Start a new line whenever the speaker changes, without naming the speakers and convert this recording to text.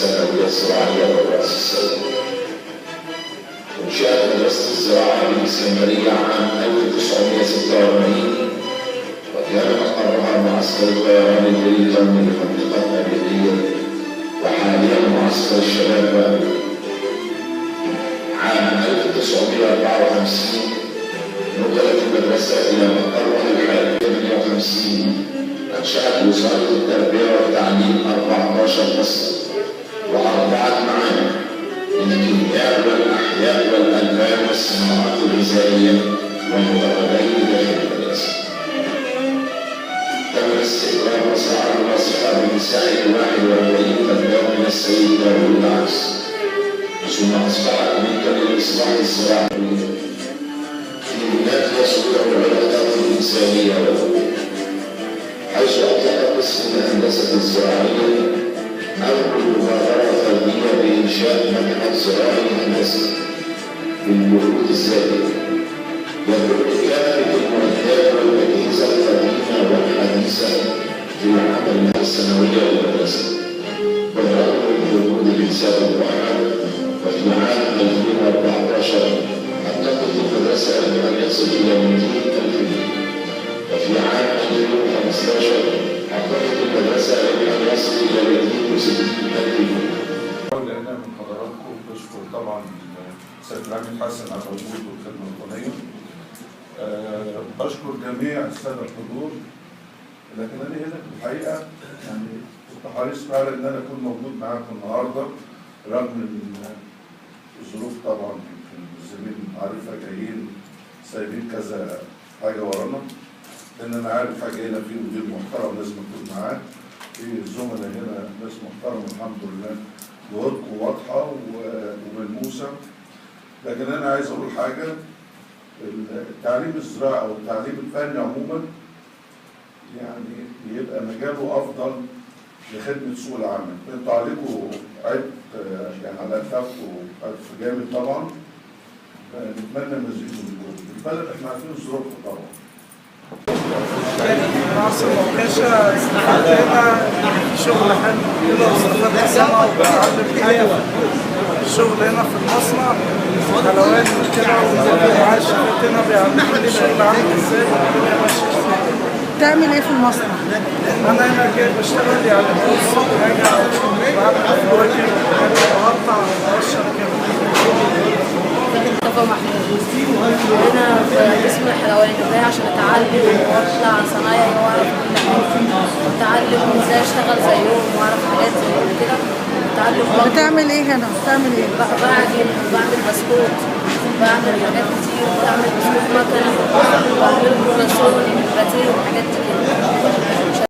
الثانوية الزراعية والرأس السنوي. أنشأت مدرسة الزراعة بالإسكندرية عام 1946 وكان مقرها معسكر الطيران البريطاني لمنطقة أبيضية وحاليا معسكر الشباب بابل. عام 1954 نقلت المدرسة إلى مقرها الحالي 58. أنشأت وزارة التربية والتعليم 14 فصل و4 معاهد للكيمياء والأحياء والألبان والصناعات الغذائية والمدربين داخل المدرسة. تم استقرار مصنع الوصفة بمساحة 41 فدان من السيد داوود العكس، ثم أصبحت ملكا للإصلاح الزراعي في بلاد يصلح العلاقات الإنسانية والحقوق، حيث أطلق قسم الهندسة الزراعية أول مبادرة فردية بإنشاء متحف زراعي هندسي بالبحوث الذاتية يضم كافة المعدات والأجهزة القديمة والحديثة في العمل الثانوية والمدرسة بالرغم من وجود الحساب المؤهل. وفي عام 2014 حققت المدرسة أن يصل إلى 200,000 جنيه، وفي عام 2015 حققت المدرسة أن يصل إلى 260,000 جنيه.
لأن من حضراتكم بشكر طبعا السيد العميد حسن على الوجود والخدمة الوطنية. بشكر جميع السادة الحضور، لكن أنا هنا في الحقيقة يعني كنت حريص فعلا إن أنا أكون موجود معاكم النهارده رغم الظروف. طبعا الزميل عارفة جايين سايبين كذا حاجة ورانا، لأن أنا عارف حاجة هنا في مدير محترم لازم أكون معاه، في الزملاء هنا ناس محترمة الحمد لله جهودكم واضحة وملموسة. لكن أنا عايز أقول حاجة، التعليم الزراعي أو التعليم الفني عموما يعني يبقى مجاله أفضل لخدمة سوق العمل. انتوا عليكم عبء يعني على أكتافكم جامد طبعا، نتمنى مزيد من الجهد. البلد احنا عارفين ظروفها طبعا.
ناصر وكاشة استفدنا شغل حلو كده واستفدنا سنة وبتعلم حاجة في الشغل هنا في المصنع حلواني وكده، ومعايا الشباب هنا بيعلموا لي الشغل عامل ازاي والدنيا ماشية ازاي.
بتعمل ايه في المصنع؟
أنا هنا جاي بشتغل يعني بوصل حاجة بعمل فواكه وحاجة بقطع وبقشر كده.
مصطفى محمود هنا في قسم الحلواني جاي عشان اتعلم واطلع صنايعي واعرف كل حاجه، واتعلم ازاي اشتغل زيهم واعرف حاجات زيهم كده. اتعلم
بتعمل ايه هنا؟ بتعمل ايه؟
بعجن، بعمل بسكوت، بعمل حاجات كتير، بعمل بسكوت مكني، بعمل كرواسون، باتيه وحاجات كده.